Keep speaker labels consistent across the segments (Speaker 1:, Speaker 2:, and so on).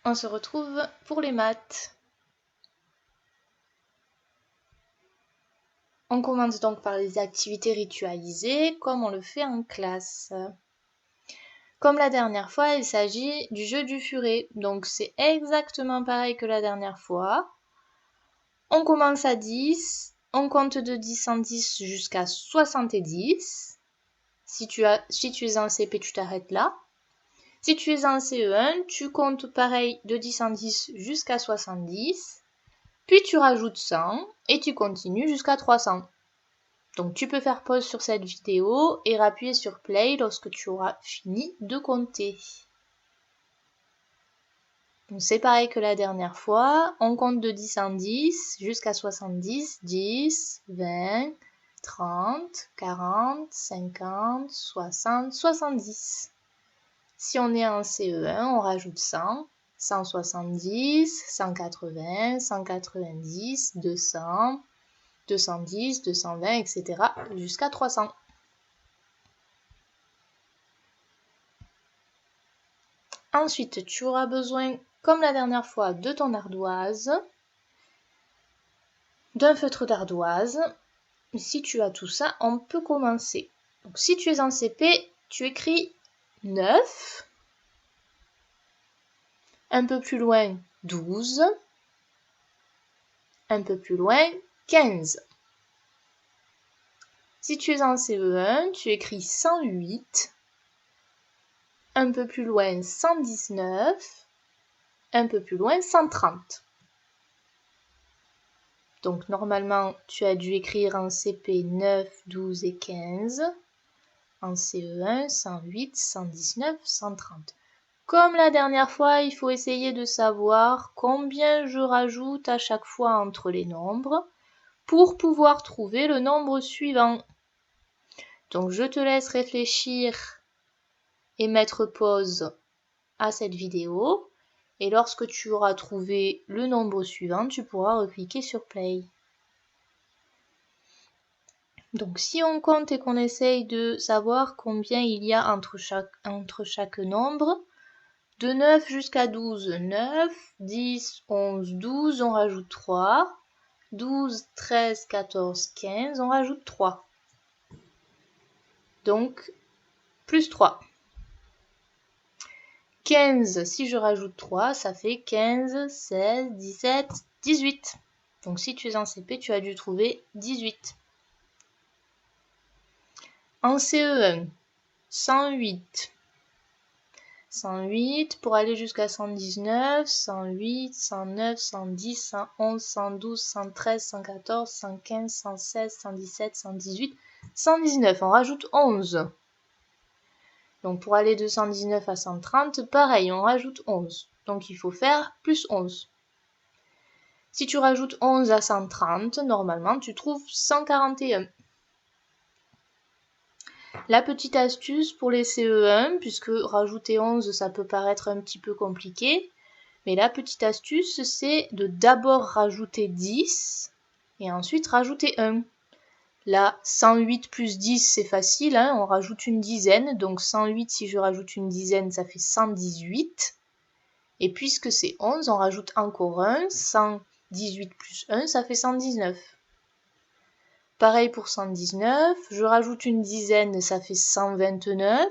Speaker 1: On se retrouve pour les maths. On commence donc par les activités ritualisées, comme on le fait en classe. Comme la dernière fois, il s'agit du jeu du furet. Donc c'est exactement pareil que la dernière fois. On commence à 10, on compte de 10 en 10 jusqu'à 70. Si tu es en CP, tu t'arrêtes là. Si tu es en CE1, tu comptes pareil de 10 en 10 jusqu'à 70. Puis tu rajoutes 100 et tu continues jusqu'à 300. Donc tu peux faire pause sur cette vidéo et appuyer sur play lorsque tu auras fini de compter. Donc c'est pareil que la dernière fois, on compte de 10 en 10 jusqu'à 70, 10, 20, 30, 40, 50, 60, 70. Si on est en CE1, on rajoute 100, 170, 180, 190, 200, 210, 220, etc. jusqu'à 300. Ensuite, tu auras besoin, comme la dernière fois, de ton ardoise, d'un feutre d'ardoise. Si tu as tout ça, on peut commencer. Donc, si tu es en CP, tu écris 9, un peu plus loin 12, un peu plus loin 15. Si tu es en CE1, tu écris 108, un peu plus loin 119, un peu plus loin 130. Donc normalement, tu as dû écrire en CP 9, 12 et 15. En CE1, 108, 119, 130. Comme la dernière fois, il faut essayer de savoir combien je rajoute à chaque fois entre les nombres pour pouvoir trouver le nombre suivant. Donc je te laisse réfléchir et mettre pause à cette vidéo. Et lorsque tu auras trouvé le nombre suivant, tu pourras recliquer sur play. Donc si on compte et qu'on essaye de savoir combien il y a entre chaque nombre, de 9 jusqu'à 12, 9, 10, 11, 12, on rajoute 3, 12, 13, 14, 15, on rajoute 3. Donc, plus 3. 15, si je rajoute 3, ça fait 15, 16, 17, 18. Donc si tu es en CP, tu as dû trouver 18. En CE1, 108. 108 pour aller jusqu'à 119, 108, 109, 110, 111, 112, 113, 114, 115, 116, 117, 118, 119. On rajoute 11. Donc pour aller de 119 à 130, pareil, on rajoute 11. Donc il faut faire plus 11. Si tu rajoutes 11 à 130, normalement tu trouves 141. La petite astuce pour les CE1, puisque rajouter 11, ça peut paraître un petit peu compliqué, mais la petite astuce, c'est de d'abord rajouter 10 et ensuite rajouter 1. Là, 108 plus 10, c'est facile, hein, on rajoute une dizaine, donc 108, si je rajoute une dizaine, ça fait 118. Et puisque c'est 11, on rajoute encore 1, 118 plus 1, ça fait 119. Pareil pour 119, je rajoute une dizaine, ça fait 129.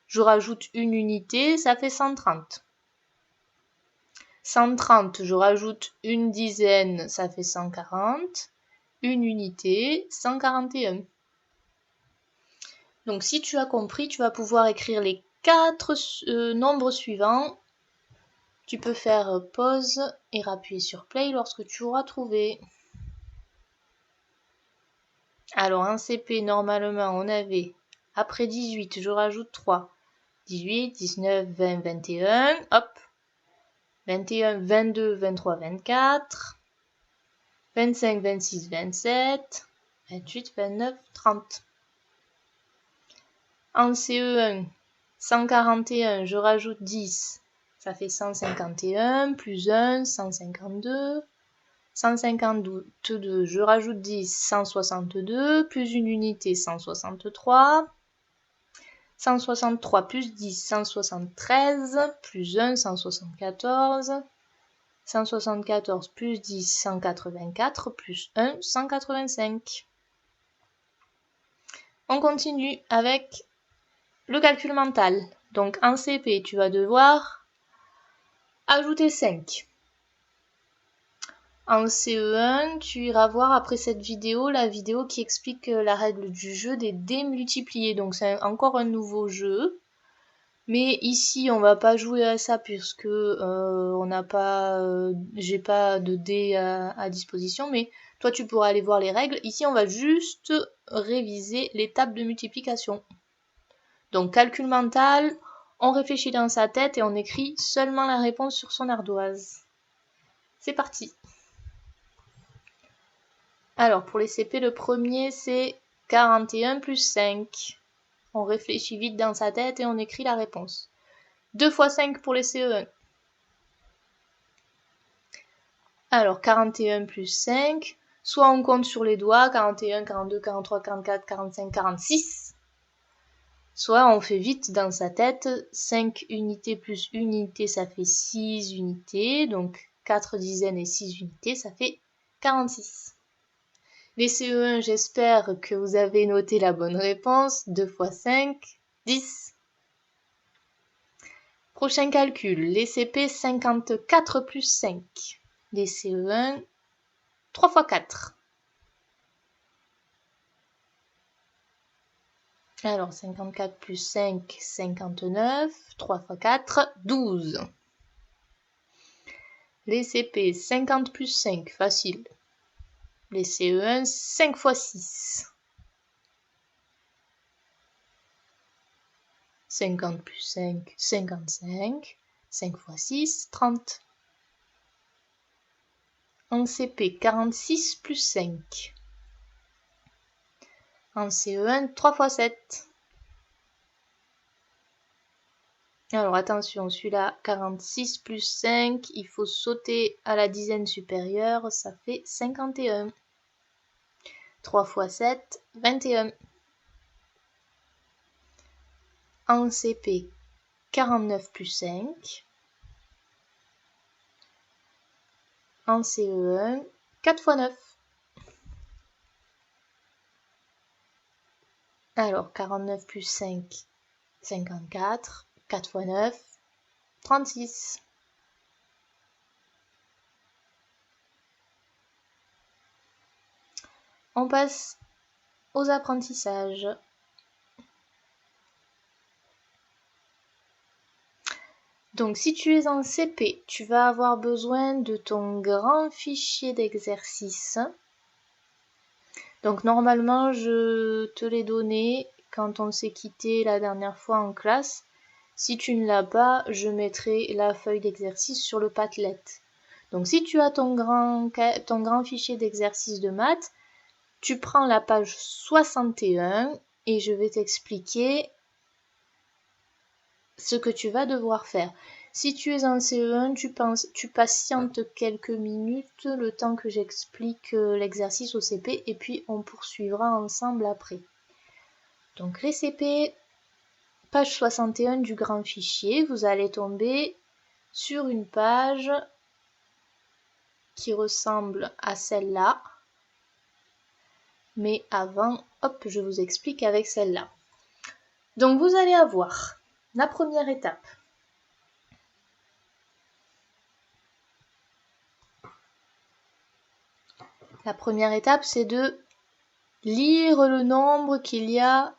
Speaker 1: Je rajoute une unité, ça fait 130. 130, je rajoute une dizaine, ça fait 140. Une unité, 141. Donc si tu as compris, tu vas pouvoir écrire les 4 nombres suivants. Tu peux faire pause et appuyer sur play lorsque tu auras trouvé. Alors en CP, normalement, on avait, après 18, je rajoute 3. 18, 19, 20, 21, hop. 21, 22, 23, 24. 25, 26, 27. 28, 29, 30. En CE1, 141, je rajoute 10. Ça fait 151, plus 1, 152. 152, je rajoute 10, 162, plus une unité, 163. 163 plus 10, 173, plus 1, 174. 174 plus 10, 184, plus 1, 185. On continue avec le calcul mental. Donc en CP, tu vas devoir ajouter 5. En CE1, tu iras voir après cette vidéo, la vidéo qui explique la règle du jeu des démultipliés. Donc c'est encore un nouveau jeu. Mais ici, on va pas jouer à ça puisque on n'a pas, j'ai pas de dés à disposition. Mais toi, tu pourras aller voir les règles. Ici, on va juste réviser l'étape de multiplication. Donc calcul mental, on réfléchit dans sa tête et on écrit seulement la réponse sur son ardoise. C'est parti. Alors pour les CP, le premier c'est 41 plus 5. On réfléchit vite dans sa tête et on écrit la réponse. 2 fois 5 pour les CE1. Alors 41 plus 5, soit on compte sur les doigts, 41, 42, 43, 44, 45, 46. Soit on fait vite dans sa tête, 5 unités plus 1 unité, ça fait 6 unités. Donc 4 dizaines et 6 unités, ça fait 46. Les CE1, j'espère que vous avez noté la bonne réponse. 2 fois 5, 10. Prochain calcul, les CP 54 plus 5. Les CE1, 3 fois 4. Alors 54 plus 5, 59. 3 fois 4, 12. Les CP 50 plus 5, facile. Les CE1, 5 fois 6. 50 plus 5, 55. 5 fois 6, 30. En CP, 46 plus 5. En CE1, 3 fois 7. Alors attention, celui-là, 46 plus 5, il faut sauter à la dizaine supérieure, ça fait 51. 3 fois 7, 21. En CP, 49 plus 5. En CE1, 4 fois 9. Alors 49 plus 5, 54. 4 fois 9, 36. On passe aux apprentissages. Donc si tu es en CP, tu vas avoir besoin de ton grand fichier d'exercice. Donc normalement, je te l'ai donné quand on s'est quitté la dernière fois en classe. Si tu ne l'as pas, je mettrai la feuille d'exercice sur le Padlet. Donc si tu as ton grand fichier d'exercice de maths, tu prends la page 61 et je vais t'expliquer ce que tu vas devoir faire. Si tu es en CE1, tu patientes quelques minutes, le temps que j'explique l'exercice au CP, et puis on poursuivra ensemble après. Donc les CP, page 61 du grand fichier, vous allez tomber sur une page qui ressemble à celle-là. Mais avant, hop, je vous explique avec celle-là. Donc vous allez avoir la première étape. La première étape, c'est de lire le nombre qu'il y a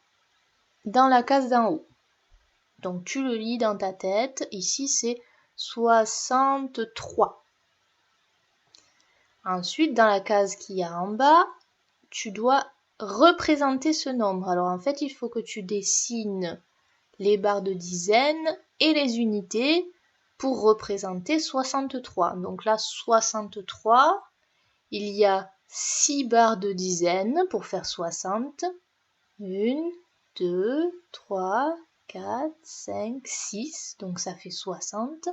Speaker 1: dans la case d'en haut. Donc tu le lis dans ta tête. Ici, c'est 63. Ensuite, dans la case qu'il y a en bas, tu dois représenter ce nombre. Alors en fait, il faut que tu dessines les barres de dizaines et les unités pour représenter 63. Donc là, 63, il y a 6 barres de dizaines pour faire 60. 1, 2, 3, 4, 5, 6. Donc ça fait 60.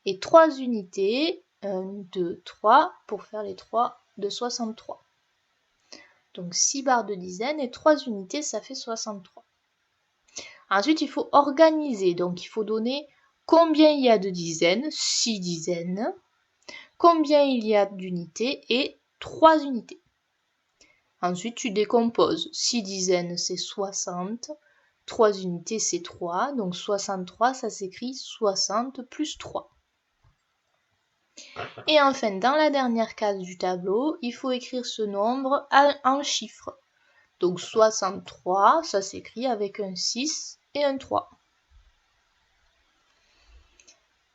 Speaker 1: Et 3 unités, 1, 2, 3, pour faire les 3 de 63. Donc 6 barres de dizaines et 3 unités, ça fait 63. Ensuite, il faut organiser. Donc, il faut donner combien il y a de dizaines, 6 dizaines, combien il y a d'unités et 3 unités. Ensuite, tu décomposes. 6 dizaines, c'est 60. 3 unités, c'est 3. Donc 63, ça s'écrit 60 plus 3. Et enfin, dans la dernière case du tableau, il faut écrire ce nombre en chiffres. Donc 63, ça s'écrit avec un 6 et un 3.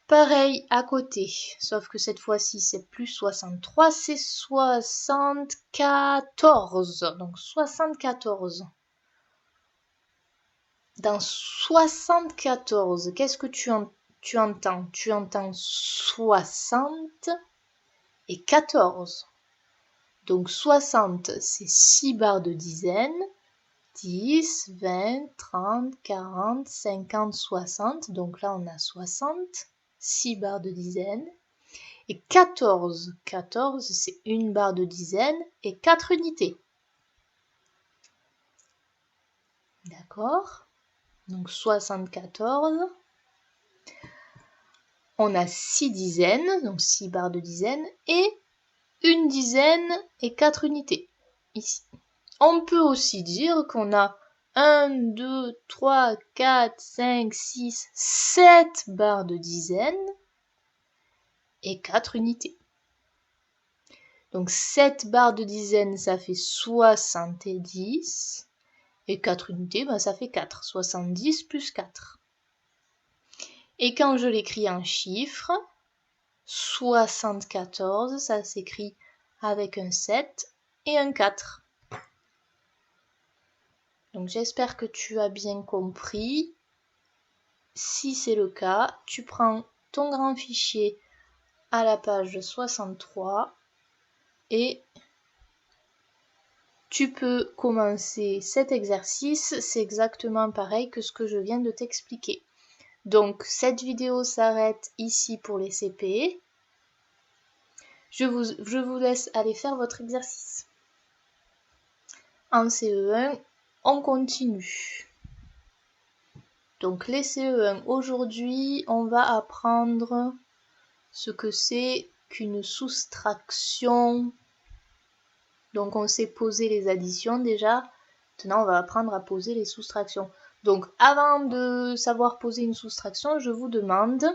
Speaker 1: Pareil à côté, sauf que cette fois-ci, c'est plus 63, c'est 74. Donc 74. Dans 74, qu'est-ce que tu entends? Tu entends 60 et 14. Donc 60, c'est 6 barres de dizaines. 10, 20, 30, 40, 50, 60. Donc là, on a 60. 6 barres de dizaines. Et 14, c'est une barre de dizaine et 4 unités. D'accord? Donc 74. On a 6 dizaines, donc 6 barres de dizaines, et une dizaine et 4 unités, ici. On peut aussi dire qu'on a 1, 2, 3, 4, 5, 6, 7 barres de dizaines et 4 unités. Donc 7 barres de dizaines, ça fait 70. Et 4 unités, ben, ça fait 4. 70 plus 4. Et quand je l'écris en chiffres, 74, ça s'écrit avec un 7 et un 4. Donc j'espère que tu as bien compris. Si c'est le cas, tu prends ton grand fichier à la page 63 et tu peux commencer cet exercice. C'est exactement pareil que ce que je viens de t'expliquer. Donc cette vidéo s'arrête ici pour les CP. Je vous laisse aller faire votre exercice. En CE1, on continue. Donc les CE1, aujourd'hui, on va apprendre ce que c'est qu'une soustraction. Donc on sait poser les additions déjà. Maintenant, on va apprendre à poser les soustractions. Donc avant de savoir poser une soustraction, je vous demande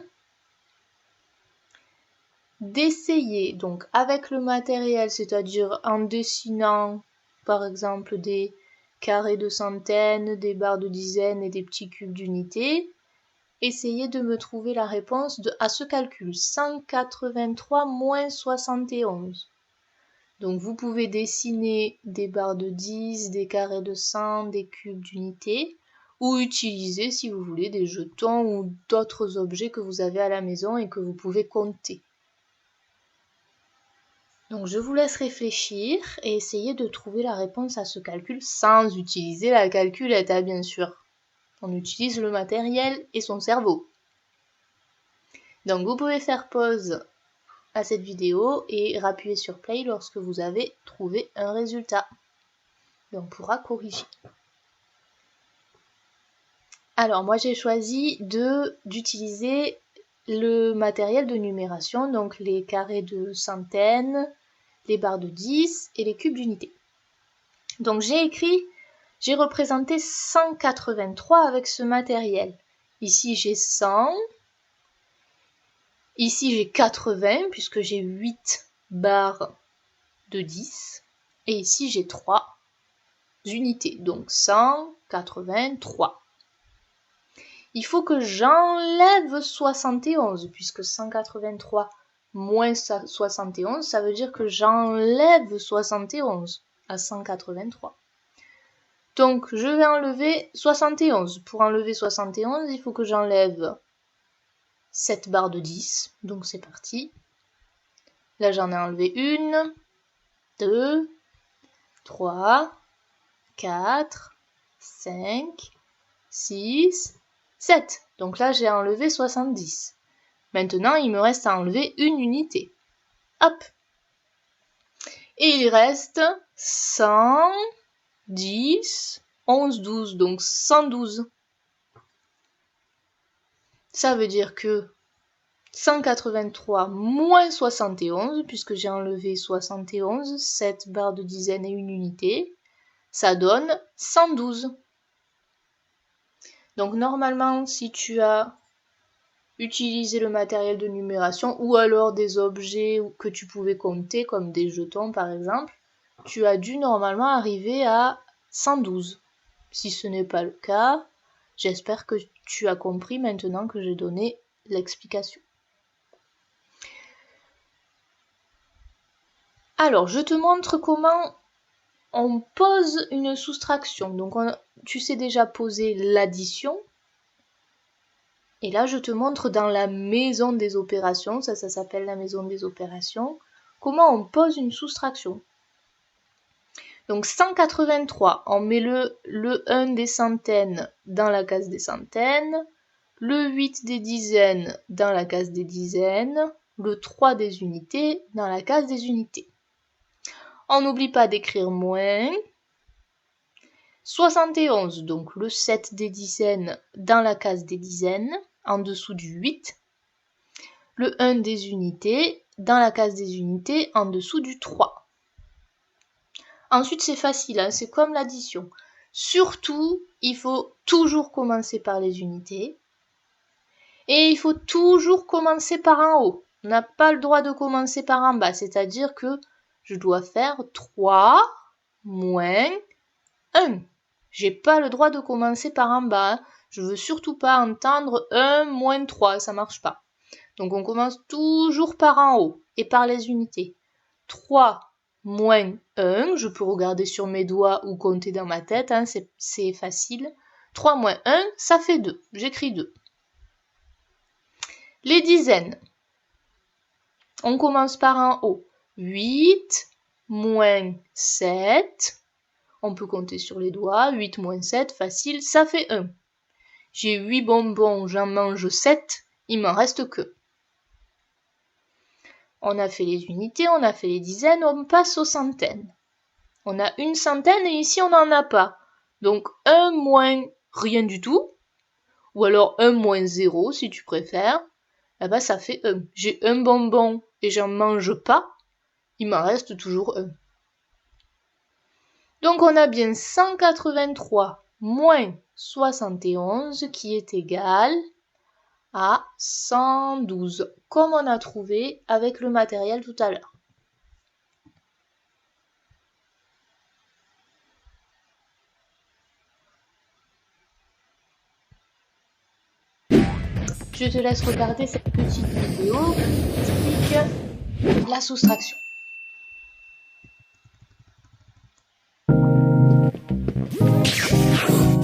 Speaker 1: d'essayer, donc avec le matériel, c'est-à-dire en dessinant par exemple des carrés de centaines, des barres de dizaines et des petits cubes d'unités, essayez de me trouver la réponse à ce calcul, 183 moins 71. Donc vous pouvez dessiner des barres de 10, des carrés de 100, des cubes d'unités, ou utiliser, si vous voulez, des jetons ou d'autres objets que vous avez à la maison et que vous pouvez compter. Donc je vous laisse réfléchir et essayer de trouver la réponse à ce calcul sans utiliser la calculette, bien sûr. On utilise le matériel et son cerveau. Donc vous pouvez faire pause à cette vidéo et appuyer sur play lorsque vous avez trouvé un résultat. Et on pourra corriger. Alors moi j'ai choisi d'utiliser le matériel de numération, donc les carrés de centaines, les barres de 10 et les cubes d'unité. Donc j'ai représenté 183 avec ce matériel. Ici j'ai 100, ici j'ai 80 puisque j'ai 8 barres de 10 et ici j'ai 3 unités, donc 183. Il faut que j'enlève 71 puisque 183 moins 71, ça veut dire que j'enlève 71 à 183. Donc, je vais enlever 71. Pour enlever 71, il faut que j'enlève cette barre de 10. Donc, c'est parti. Là, j'en ai enlevé 1, 2, 3, 4, 5, 6, 7. Donc là, j'ai enlevé 70. Maintenant, il me reste à enlever une unité. Hop. Et il reste 110, 11, 12, donc 112. Ça veut dire que 183 moins 71, puisque j'ai enlevé 71, 7 barres de dizaines et une unité, ça donne 112. Donc normalement, si tu as utilisé le matériel de numération ou alors des objets que tu pouvais compter, comme des jetons par exemple, tu as dû normalement arriver à 112. Si ce n'est pas le cas, j'espère que tu as compris maintenant que j'ai donné l'explication. Alors, je te montre comment on pose une soustraction. Donc, tu sais déjà poser l'addition. Et là, je te montre dans la maison des opérations, ça s'appelle la maison des opérations, comment on pose une soustraction. Donc 183, on met le 1 des centaines dans la case des centaines, le 8 des dizaines dans la case des dizaines, le 3 des unités dans la case des unités. On n'oublie pas d'écrire moins. 71, donc le 7 des dizaines dans la case des dizaines, en dessous du 8. Le 1 des unités dans la case des unités, en dessous du 3. Ensuite, c'est facile, hein, c'est comme l'addition. Surtout, il faut toujours commencer par les unités. Et il faut toujours commencer par en haut. On n'a pas le droit de commencer par en bas, c'est-à-dire que je dois faire 3 moins 1. J'ai pas le droit de commencer par en bas. Hein. Je veux surtout pas entendre 1 moins 3, ça marche pas. Donc on commence toujours par en haut et par les unités. 3 moins 1, je peux regarder sur mes doigts ou compter dans ma tête, hein, c'est facile. 3 moins 1, ça fait 2. J'écris 2. Les dizaines. On commence par en haut. 8 moins 7. On peut compter sur les doigts. 8 moins 7, facile, ça fait 1. J'ai 8 bonbons, j'en mange 7, il m'en reste que. On a fait les unités, on a fait les dizaines, on passe aux centaines. On a une centaine et ici on n'en a pas. Donc 1 moins rien du tout, ou alors 1 moins 0 si tu préfères, là-bas ça fait 1. J'ai un bonbon et j'en mange pas, il m'en reste toujours 1. Donc on a bien 183 moins 71 qui est égal à 112, comme on a trouvé avec le matériel tout à l'heure. Je te laisse regarder cette petite vidéo qui explique la soustraction.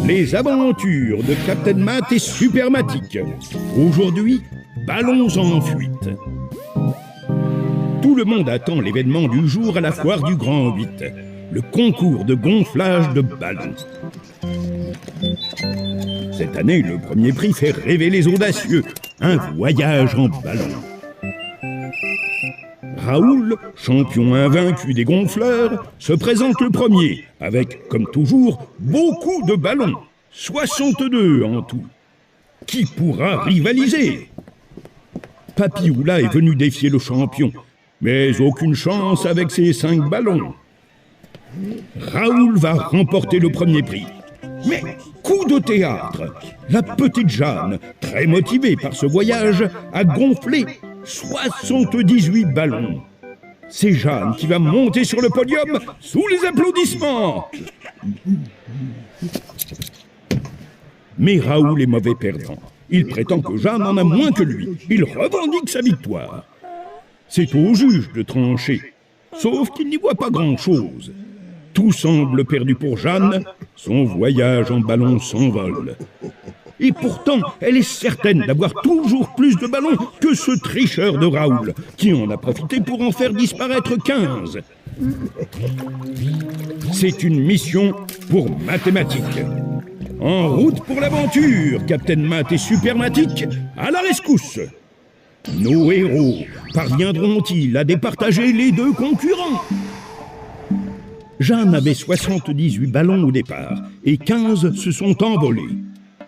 Speaker 2: Les aventures de Captain Matt et Supermatic. Aujourd'hui, ballons en fuite. Tout le monde attend l'événement du jour à la foire du Grand 8, le concours de gonflage de ballons. Cette année, le premier prix fait rêver les audacieux, un voyage en ballon. Raoul, champion invaincu des gonfleurs, se présente le premier, avec, comme toujours, beaucoup de ballons, 62 en tout. Qui pourra rivaliser? Papy Oula est venu défier le champion, mais aucune chance avec ses 5 ballons. Raoul va remporter le premier prix. Mais, coup de théâtre, la petite Jeanne, très motivée par ce voyage, a gonflé 78 ballons. C'est Jeanne qui va monter sur le podium sous les applaudissements. Mais Raoul est mauvais perdant. Il prétend que Jeanne en a moins que lui. Il revendique sa victoire. C'est au juge de trancher. Sauf qu'il n'y voit pas grand-chose. Tout semble perdu pour Jeanne. Son voyage en ballon s'envole. Et pourtant, elle est certaine d'avoir toujours plus de ballons que ce tricheur de Raoul, qui en a profité pour en faire disparaître 15. C'est une mission pour mathématiques. En route pour l'aventure, Captain Matt et Supermatic, à la rescousse. Nos héros parviendront-ils à départager les deux concurrents? Jeanne avait 78 ballons au départ, et 15 se sont envolés.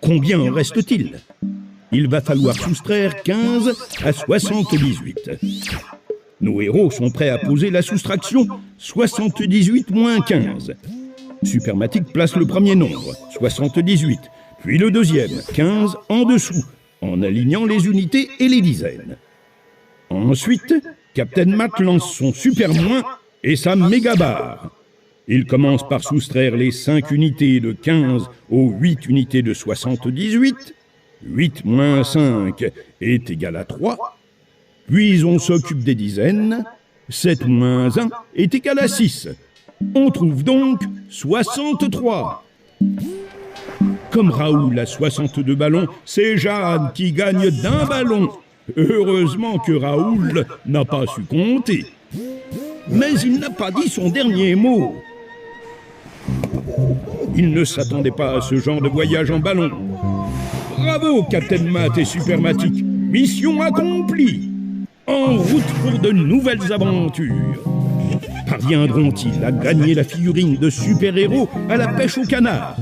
Speaker 2: Combien en reste-t-il? il va falloir soustraire 15 à 78. Nos héros sont prêts à poser la soustraction 78 moins 15. Supermatique place le premier nombre, 78, puis le deuxième, 15, en dessous, en alignant les unités et les dizaines. Ensuite, Captain Matt lance son super moins et sa méga barre. Il commence par soustraire les 5 unités de 15 aux 8 unités de 78. 8 moins 5 est égal à 3. Puis on s'occupe des dizaines. 7 moins 1 est égal à 6. On trouve donc 63. Comme Raoul a 62 ballons, c'est Jeanne qui gagne d'un ballon. Heureusement que Raoul n'a pas su compter. Mais il n'a pas dit son dernier mot. Il ne s'attendait pas à ce genre de voyage en ballon. Bravo, Captain Matt et Supermatique. Mission accomplie. En route pour de nouvelles aventures. Parviendront-ils à gagner la figurine de super-héros à la pêche au canard?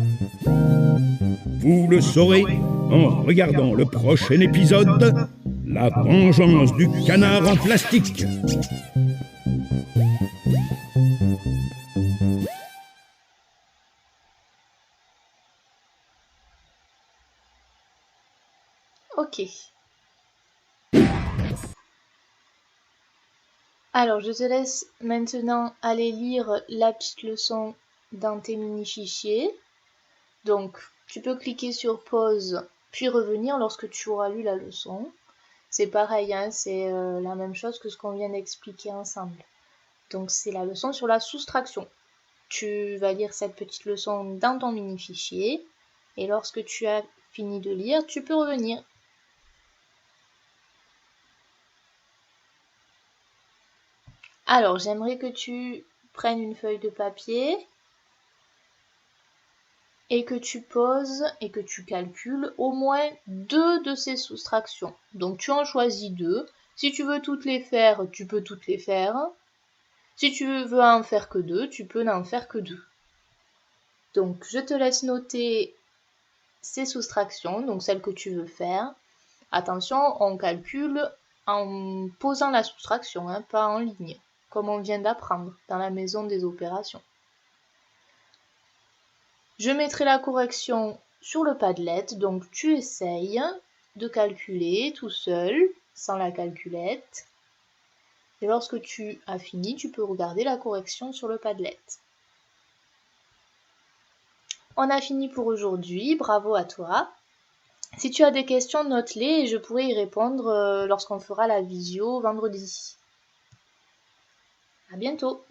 Speaker 2: Vous le saurez en regardant le prochain épisode, La vengeance du canard en plastique.
Speaker 1: Ok. Alors, je te laisse maintenant aller lire la petite leçon dans tes mini-fichiers. Donc, tu peux cliquer sur pause, puis revenir lorsque tu auras lu la leçon. C'est pareil, hein, c'est la même chose que ce qu'on vient d'expliquer ensemble. Donc, c'est la leçon sur la soustraction. Tu vas lire cette petite leçon dans ton mini-fichier. Et lorsque tu as fini de lire, tu peux revenir. Alors, j'aimerais que tu prennes une feuille de papier et que tu poses et que tu calcules au moins 2 de ces soustractions. Donc, tu en choisis 2. Si tu veux toutes les faire, tu peux toutes les faire. Si tu veux en faire que 2, tu peux n'en faire que 2. Donc, je te laisse noter ces soustractions, donc celles que tu veux faire. Attention, on calcule en posant la soustraction, hein, pas en ligne, comme on vient d'apprendre dans la maison des opérations. Je mettrai la correction sur le Padlet, donc tu essayes de calculer tout seul, sans la calculette. Et lorsque tu as fini, tu peux regarder la correction sur le Padlet. On a fini pour aujourd'hui, bravo à toi. Si tu as des questions, note-les et je pourrai y répondre lorsqu'on fera la visio vendredi. À bientôt.